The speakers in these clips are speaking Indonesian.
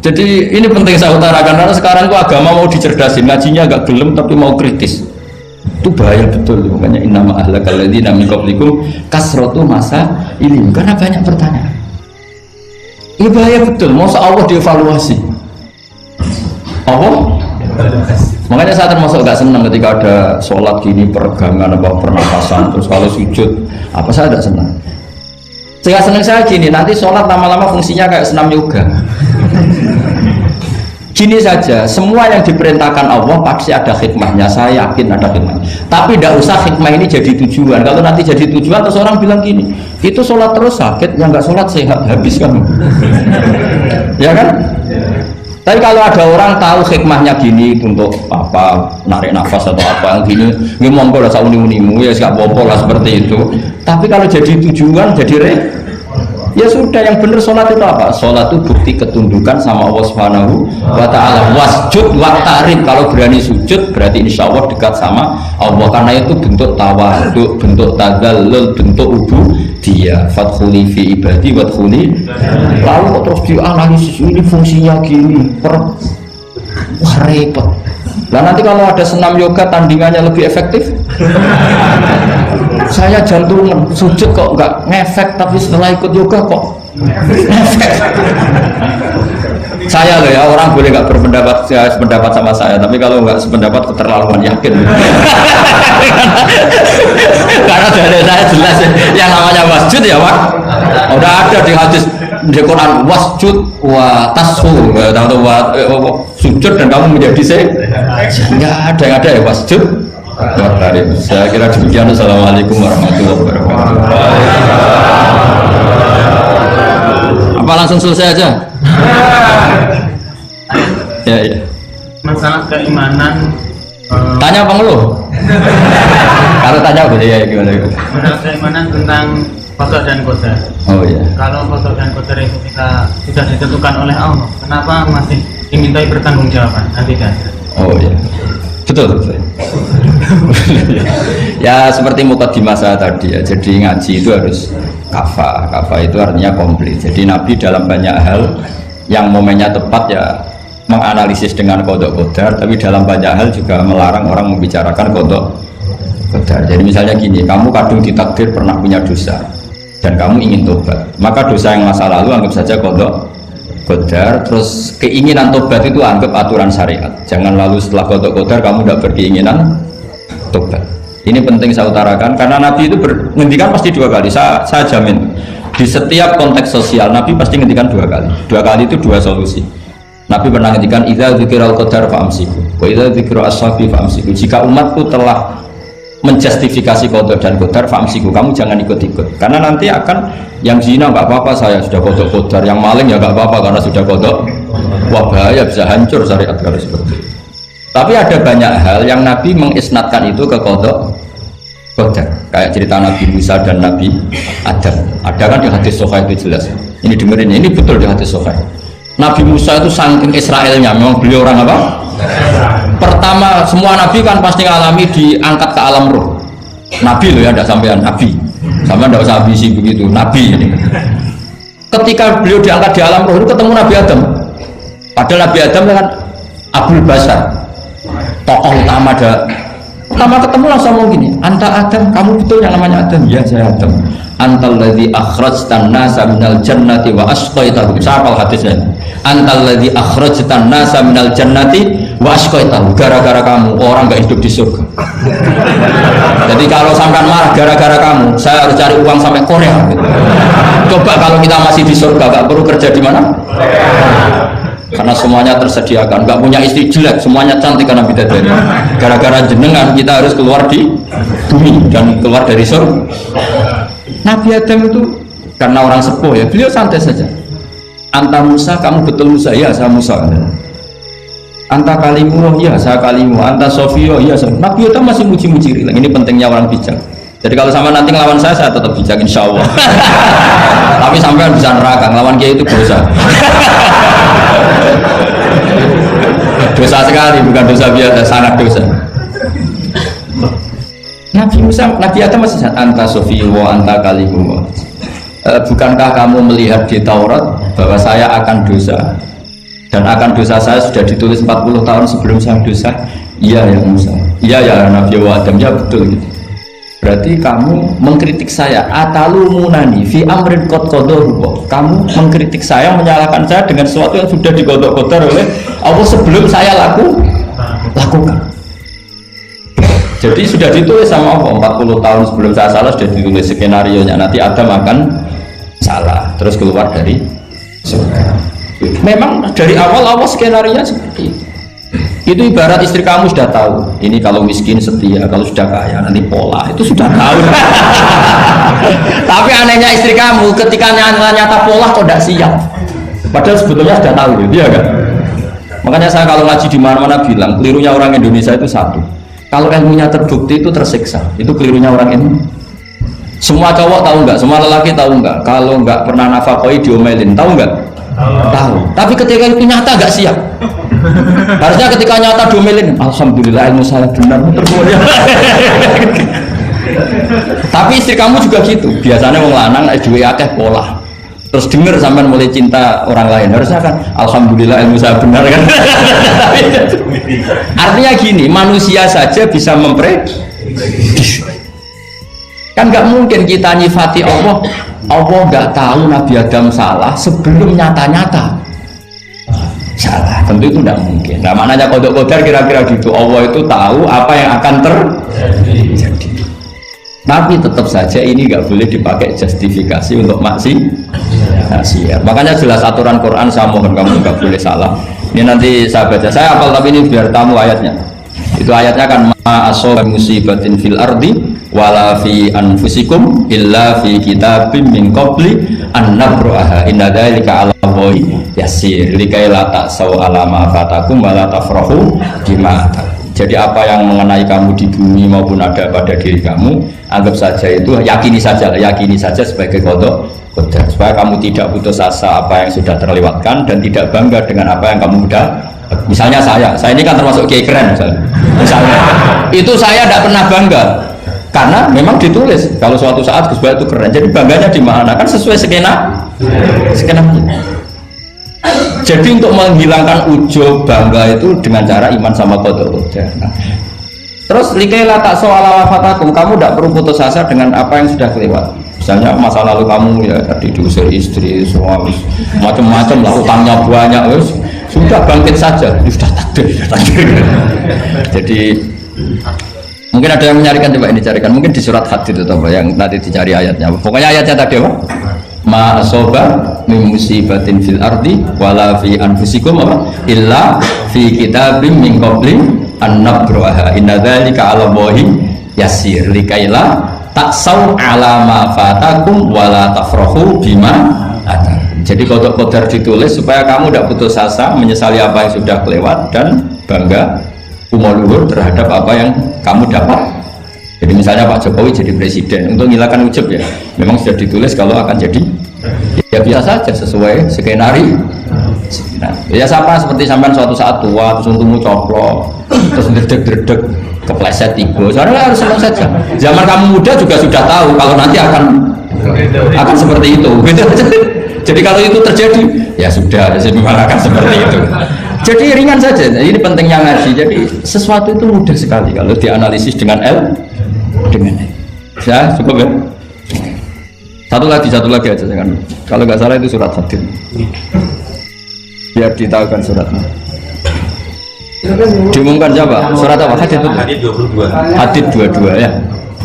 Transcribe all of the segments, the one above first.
Jadi ini penting saya utarakan karena sekarang itu agama mau dicerdasin, ngajinya agak gelem tapi mau kritis. Itu bahaya betul. Makanya innama ahlakal ladzina min qablikum kasratu masa ilim, karena banyak pertanyaan. Ini bahaya betul. Mau Allah dievaluasi. Allah? Makanya saya termasuk gak senang ketika ada sholat gini peregangan apa pernapasan, terus kalau sujud apa saya tidak senang. Saya senang saya gini, nanti sholat lama-lama fungsinya kayak senam yoga. Gini saja, semua yang diperintahkan Allah pasti ada hikmahnya, saya yakin ada hikmahnya. Tapi tidak usah hikmah ini jadi tujuan. Kalau nanti jadi tujuan, terus orang bilang gini, itu sholat terus sakit, yang nggak sholat sehat, habis kamu. Ya kan? Tapi kalau ada orang tahu hikmahnya gini untuk apa, narik nafas atau apa, gini, ini monggo lah sauni-unimu, ya nggak apa-apa lah seperti itu. Tapi kalau jadi tujuan, jadi ya sudah, yang benar sholat itu apa? Sholat itu bukti ketundukan sama Allah Subhanahu wa ta'ala. Wasjud waqtarib, kalau berani sujud berarti insya Allah dekat sama Allah, karena itu bentuk tawaduk, bentuk tadallul, bentuk ubudiyah. Fadkhuli fi ibadi wadkhuli. Lalu kok terus dianalisis ini fungsinya gini, wah repot. Nah nanti kalau ada senam yoga tandingannya lebih efektif, saya jantungan sujud kok nggak ngefek, tapi setelah ikut yoga kok ngefek. Saya loh ya, orang boleh nggak berpendapat sependapat sama saya, tapi kalau nggak sependapat keterlaluan, yakin. Karena dari saya jelas yang namanya wasjud ya Pak, udah ada di hadis di Quran, wasjud wa tasfu, sujud dan kamu menjadi nggak ada yang ada ya wasjud. Saya kira demikian. Assalamualaikum warahmatullahi wabarakatuh. Apa langsung selesai aja? Ya. Masalah keimanan. Tanya apa ngeluh? Kalau tanya apa ya gimana? Masalah keimanan tentang qada dan qadar. Oh iya. Kalau qada dan qadar itu kita sudah ditentukan oleh Allah, kenapa masih dimintai pertanggungjawaban nanti kan? Oh iya. Betul. Ya seperti mukadimah saya tadi ya. Jadi ngaji itu harus kafah. Kafah itu artinya komplit. Jadi Nabi dalam banyak hal yang momennya tepat ya menganalisis dengan qada qadar, tapi dalam banyak hal juga melarang orang membicarakan qada qadar. Jadi misalnya gini, kamu kadung ditakdir pernah punya dosa dan kamu ingin tobat, maka dosa yang masa lalu anggap saja qada qadar, terus keinginan tobat itu anggap aturan syariat. Jangan lalu setelah qada qadar kamu tidak berkeinginan tobat. Ini penting saya utarakan karena Nabi itu menghentikan pasti dua kali. Saya jamin di setiap konteks sosial Nabi pasti menghentikan dua kali. Dua kali itu dua solusi. Nabi pernah menghentikan idza dzikiral qadar fa'amsiku wa idza dzikiru ashabi fa'amsiku. Jika umatku telah menjustifikasi qada dan qadar fa'amsiku, kamu jangan ikut-ikut. Karena nanti akan yang zina nggak apa-apa, saya sudah qada qadar, yang maling ya nggak apa-apa karena sudah qada. Wah bahaya, bisa hancur syariat kalau seperti itu. Tapi ada banyak hal yang Nabi mengisnadkan itu ke qada qadar. Kayak cerita Nabi Musa dan Nabi Adam. Ada kan di hadis Sahih itu jelas. Ini dengerin, ini betul di hadis Sahih. Nabi Musa itu saking Israelnya, memang beliau orang apa? Pertama, semua Nabi kan pasti ngalami diangkat ke alam roh. Nabi loh ya, tidak sampean Nabi. Sama tidak usah ambisi begitu, Nabi ini. Ketika beliau diangkat di alam roh itu ketemu Nabi Adam. Padahal Nabi Adam kan Abul Basar, tokoh utama ada. Pertama ketemu langsung ngomong gini, anta Adam, kamu betul yang namanya Adam? Ya saya Adam. Antal ladzi akhrajtan nasa minal jannati wa asqaitahum. Siapa hadisnya? Antal ladzi akhrajtan nasa minal jannati wa asqaitahum. Gara-gara kamu orang enggak hidup di surga. Jadi kalau sampean marah gara-gara kamu, saya harus cari uang sampai Korea gitu. Coba kalau kita masih di surga, enggak perlu kerja di mana? Karena semuanya tersediakan, nggak punya istri jelek, semuanya cantik karena bidadari. Gara-gara jenengan kita harus keluar di bumi dan keluar dari surga. Nabi Adam itu karena orang sepuh ya, beliau santai saja. Anta Musa, kamu betul Musa? Ya saya Musa. Anta Kalimu, ya saya Kalimu. Anta Sofio, ya saya. Nabi Adam masih muji-muji. Ini pentingnya orang bijak. Jadi kalau sama nanti ngelawan saya tetap bijak insya Allah. Tapi sampai bisa neraka, ngelawan dia itu dosa. Dosa sekali, bukan dosa biasa, sangat dosa. Nabi Musa, Nabi Adam masih anta Sofiyo, anta Kalimu. Bukankah kamu melihat di Taurat bahwa saya akan dosa? Dan akan dosa saya sudah ditulis 40 tahun sebelum saya dosa. Iya ya Musa. Iya ya Nabi Adam. Ya betul gitu. Berarti kamu mengkritik saya. Atalumunani fi amrin qad qadahu. Kamu mengkritik saya, menyalahkan saya dengan sesuatu yang sudah digodok-godok oleh Allah sebelum saya lakukan. Jadi sudah ditulis sama Allah 40 tahun sebelum saya salah, sudah ditulis skenario nya nanti Adam akan salah terus keluar dari surga. Memang dari awal skenario nya seperti itu. Itu ibarat istri kamu sudah tahu ini kalau miskin setia, kalau sudah kaya nanti pola, itu sudah tahu. Tapi anehnya istri kamu ketika nyata pola kok tidak siap, padahal sebetulnya sudah tahu gitu ya kan. Makanya saya kalau ngaji di mana-mana bilang kelirunya orang Indonesia itu satu, kalau ilmunya terbukti itu tersiksa, itu kelirunya orang ini. Semua cowok tahu nggak, semua lelaki tahu nggak, kalau nggak pernah nafakoi diomelin, tahu nggak? Tahu. Tapi ketika itu nyata nggak siap. Harusnya ketika nyata diomelin, alhamdulillah ilmu saya benar. Tapi istri kamu juga gitu. Biasanya wong lanang duwe akeh pola. Terus denger sampean mulai cinta orang lain. Harusnya kan alhamdulillah ilmu saya benar kan. Artinya gini, manusia saja bisa memprediksi. Kan nggak mungkin kita nyifati Allah nggak tahu Nabi Adam salah sebelum nyata-nyata salah, tentu itu tidak mungkin. Nah maknanya kodok-kodar kira-kira gitu, Allah itu tahu apa yang akan terjadi. Tapi tetap saja ini nggak boleh dipakai justifikasi untuk maksiat. Makanya jelas aturan Quran, saya mohon kamu nggak boleh salah. Ini nanti saya baca, saya hafal tapi ini biar tamu ayatnya. Itu ayatnya kan ma asoba musibatin fil ardi wala fi anfusikum illa fi kitabim min qabli an nabraha inna dzalika 'ala Allahi yasir likai la ta'saw 'ala ma fatakum wa la tafrahu bima atakum. Jadi apa yang mengenai kamu di bumi maupun ada pada diri kamu, anggap saja itu, yakini saja sebagai qada qadar, supaya kamu tidak putus asa apa yang sudah terlewatkan dan tidak bangga dengan apa yang kamu udah. Misalnya saya ini kan termasuk kiai keren misalnya itu saya tidak pernah bangga karena memang ditulis kalau suatu saat Gus Baik itu keren, jadi bangganya di mana kan sesuai skena. Jadi untuk menghilangkan ujub bangga itu dengan cara iman sama qada. Terus likaila tak soal wafatakum, kamu tidak perlu putus asa dengan apa yang sudah kelewat. Misalnya masa lalu kamu ya tadi diusir istri, suami, macam-macam lah, utangnya banyak, sudah bangkit saja, sudah takdir. Jadi mungkin ada yang mencarikan, coba ini carikan, mungkin di surat Hadid itu apa yang nanti dicari ayatnya. Pokoknya ayatnya tadi apa? Ma asoba min musibatin fil ardi wala fi anfusikum illa fi kitabim min qabli an nabraha inna dzalika 'ala Allahi yasir likaila taksaw 'ala ma fatakum wala tafrahu bima atakum. Jadi qada ditulis supaya kamu tidak putus asa menyesali apa yang sudah kelewat dan bangga umur terhadap apa yang kamu dapat. Jadi misalnya Pak Jokowi jadi presiden, untuk menghilangkan ujub ya memang sudah ditulis kalau akan jadi ya biasa saja sesuai skenario. Nah, ya sama seperti sampai suatu saat tua terus untukmu coplok terus dredeg kepleset tiga, soalnya harus senang saja. Zaman kamu muda juga sudah tahu kalau nanti akan seperti itu gitu. Jadi kalau itu terjadi ya sudah memang akan seperti itu. Jadi ringan saja. Ini pentingnya ngaji. Jadi sesuatu itu mudah sekali kalau dianalisis dengan ya cukup ya. Satu lagi aja kan. Kalau nggak salah itu surat Hadid. Biar ditahukan suratnya. Diumumkan siapa? Surat apa? Hadid itu. Hadid 22. Hadid 22 ya.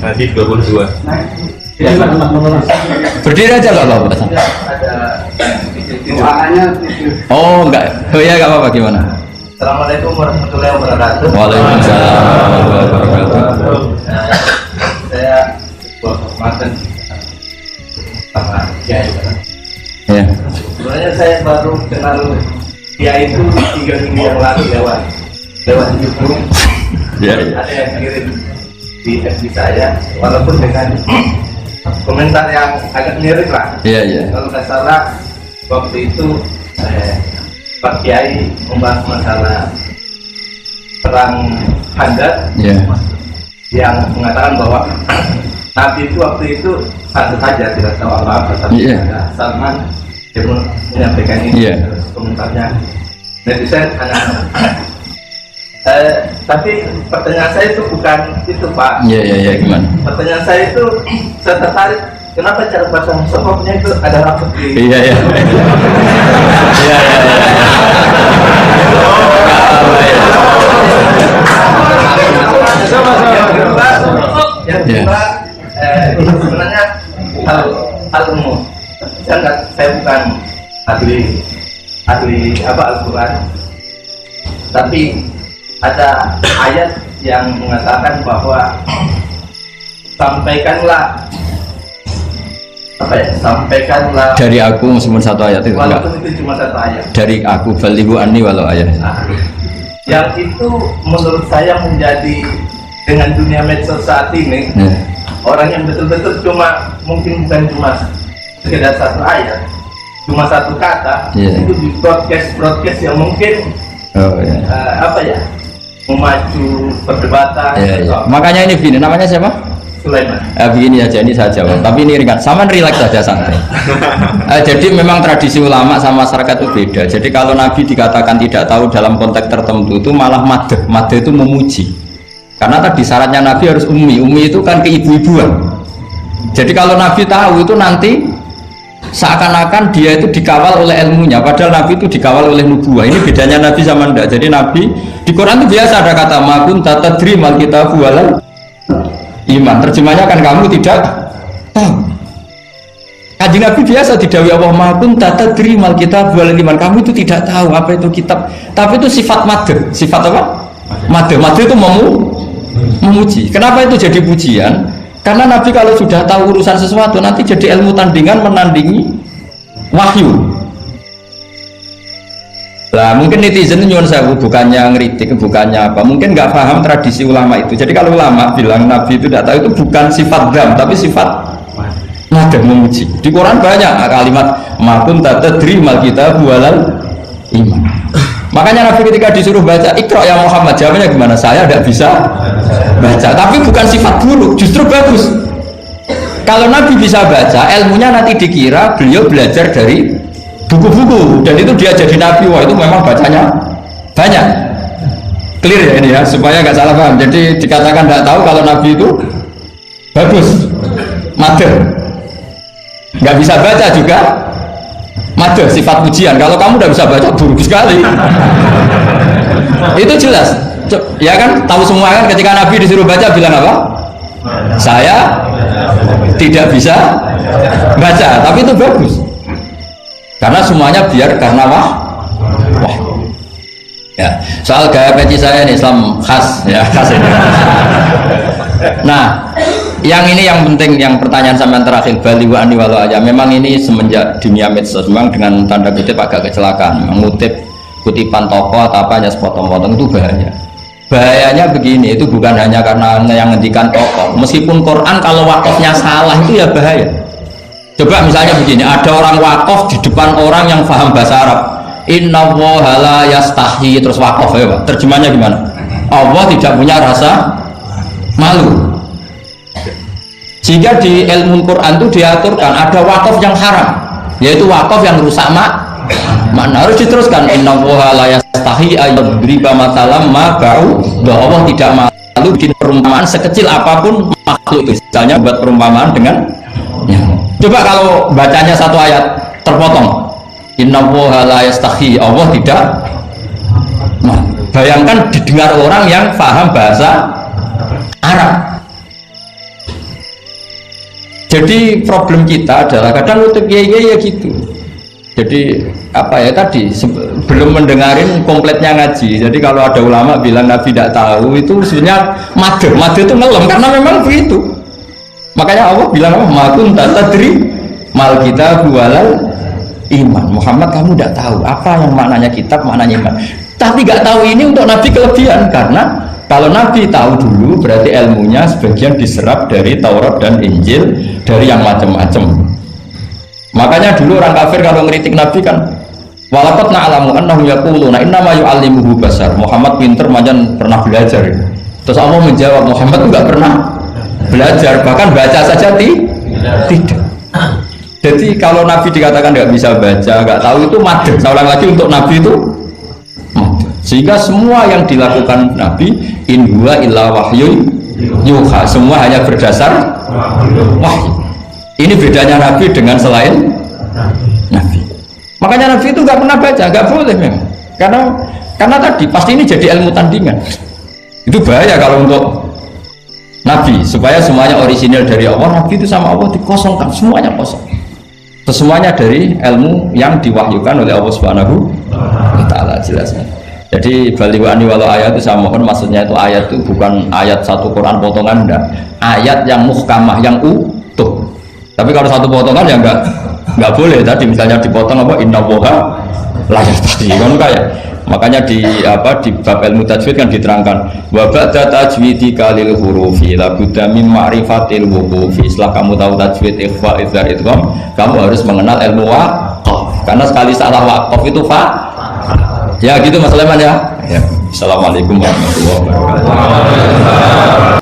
Hadid 22. Berdiri aja nggak apa-apa. Oh enggak. Oh ya nggak apa-apa, gimana? Assalamualaikum warahmatullahi wabarakatuh. Waalaikumsalam warahmatullahi wabarakatuh. Saya kehormatan sama Kiai. Ya. Sebenarnya saya baru kenal Kiai itu 3 minggu yang lalu lewat YouTube. Ya. Ada yang kirim di FB saya, walaupun dengan komentar yang agak mirip lah. Iya. Kalau nggak salah waktu itu Pak Kiai membahas masalah perang Khandaq, yang mengatakan bahwa Nabi itu waktu itu satu saja, tidak tahu apa-apa, tapi Salman dia menyampaikan ini komentarnya. netizen anak-anak. Tapi pertanyaan saya itu bukan itu Pak. Iya gimana? Pertanyaan saya itu saya tertarik. Kenapa cara pasang sokoknya itu ada rapet di? Iya. Yang kedua, sebenarnya hal umum. Saya bukan ahli Al-Quran, tapi ada ayat yang mengatakan bahwa sampaikanlah dari aku meskipun satu ayat itu walaupun itu cuma satu ayat dari aku balighu anni walau ayat. Yang itu menurut saya menjadi dengan dunia medsos saat ini orang yang betul-betul mungkin bukan cuma sekedar satu ayat, cuma satu kata itu di broadcast yang mungkin memacu perdebatan. Makanya ini begini, namanya siapa? Sulaiman. Begini aja, ini saya jawab. Tapi ini ringan, sama relax saja santai. Jadi memang tradisi ulama sama masyarakat itu beda. Jadi kalau Nabi dikatakan tidak tahu dalam konteks tertentu itu malah madh. Madh itu memuji. Karena tadi syaratnya Nabi harus ummi. Ummi itu kan keibu-ibuan. Jadi kalau Nabi tahu itu nanti seakan-akan dia itu dikawal oleh ilmunya, padahal Nabi itu dikawal oleh nubuah. Ini bedanya Nabi sama ndak. Jadi Nabi di Quran itu biasa ada kata makun tatadri mal kitabu walal iman. Terjemahnya kan kamu tidak tahu. Kanjeng Nabi biasa didhawuhi Allah makun tatadri mal kitabu walal iman. Kamu itu tidak tahu apa itu kitab. Tapi itu sifat madh. Sifat apa? Madh. Madh itu memuji. Kenapa itu jadi pujian? Karena Nabi kalau sudah tahu urusan sesuatu nanti jadi ilmu tandingan menandingi wahyu. Lah mungkin netizen nyuwun sewu, bukannya ngeritik, bukannya apa, mungkin nggak paham tradisi ulama itu. Jadi kalau ulama bilang Nabi itu tidak tahu, itu bukan sifat dam, tapi sifat nada memuji. Di Quran banyak kalimat makun tatadri mal kitabu walal iman. Makanya Nabi ketika disuruh baca Iqra ya Muhammad, jawabnya gimana? Saya tidak bisa baca. Tapi bukan sifat buruk, justru bagus. Kalau Nabi bisa baca, ilmunya nanti dikira beliau belajar dari buku-buku, dan itu dia jadi Nabi. Wah itu memang bacanya banyak. Clear ya ini ya, supaya nggak salah paham. Jadi dikatakan tidak tahu kalau Nabi itu bagus, mader. Nggak bisa baca juga mader, sifat pujian. Kalau kamu udah bisa baca buruk sekali. Itu jelas. Ya kan, tahu semua kan ketika Nabi disuruh baca bilang apa? Saya tidak bisa baca, tapi itu bagus. Karena semuanya biar karena wah. Ya, soal gaya peci saya ini Islam khas ya, khas ini. Nah, yang ini yang penting, yang pertanyaan sampean terakhir balighu anni walau aja. Memang ini semenjak dunia medsos memang dengan tanda kutip agak kecelakaan, mengutip kutipan tokoh atau apa hanya sepotong-potong itu bahaya. Bahayanya begini, itu bukan hanya karena yang ngendikan tokoh. Meskipun Quran kalau wakafnya salah itu ya bahaya. Coba misalnya begini, ada orang wakaf di depan orang yang paham bahasa Arab. Inna Allaha la yastahi, terus wakaf ya Pak. Terjemahnya gimana? Allah tidak punya rasa malu. Sehingga di ilmu Quran itu diaturkan ada wakaf yang haram, yaitu wakaf yang rusak makna. Harus diteruskan Inna Allaha la yastahi ayyadriba matalam ma ba'u. Allah tidak malu bikin perumpamaan sekecil apapun makhluk itu. Misalnya buat perumpamaan dengan ya. Coba kalau bacanya satu ayat terpotong Inna Allaha la yastahi, Allah tidak. Nah, bayangkan didengar orang yang paham bahasa Arab. Jadi problem kita adalah kadang untuk ya gitu. Jadi apa ya tadi belum mendengarin kompletnya ngaji. Jadi kalau ada ulama bilang Nabi tidak tahu itu sebenarnya made itu ngelem karena memang begitu. Makanya Allah bilang apa? Makun tatadri mal kitab walal iman. Muhammad kamu tidak tahu apa yang maknanya kitab, maknanya iman. Tapi nggak tahu ini untuk Nabi kelebihan karena kalau Nabi tahu dulu berarti ilmunya sebagian diserap dari Taurat dan Injil, dari yang macam-macam. Makanya dulu orang kafir kalau ngeritik Nabi kan walaqad na'lamu annahum yaquluna innama yu'allimuhu basar. Muhammad pinter macam pernah belajar. Terus Allah menjawab Muhammad enggak pernah belajar, bahkan baca saja tidak. Jadi kalau Nabi dikatakan nggak bisa baca, nggak tahu itu madh. Saya ulang lagi untuk Nabi itu Sehingga semua yang dilakukan Nabi in huwa illa wahyun yuha, semua hanya berdasar wahyu. Ini bedanya Nabi dengan selain Nabi. Makanya Nabi itu nggak pernah baca, nggak boleh memang. Karena tadi pasti ini jadi ilmu tandingan. Itu bahaya kalau untuk Nabi, supaya semuanya orisinil dari Allah. Nabi itu sama Allah dikosongkan, semuanya kosong. Semuanya dari ilmu yang diwahyukan oleh Allah Subhanahu wa Ta'ala, jelasnya. Jadi balighu anni walau ayat itu saya mohon, maksudnya itu ayat itu bukan ayat satu Quran potongan, enggak. Ayat yang muhkamah, yang utuh. Tapi kalau satu potongan ya enggak boleh. Tadi misalnya dipotong apa innallaha la yastahi kan kayak. Makanya di bab ilmu tajwid kan diterangkan wa ba'da tajwidi kalil hurufi la budda min ma'rifatil wuqufi. Setelah kamu tahu tajwid ikhfa idhar idgham, kamu harus mengenal ilmu waqaf. Karena sekali salah waqaf itu ya gitu Mas Leman ya. Assalamualaikum warahmatullahi wabarakatuh.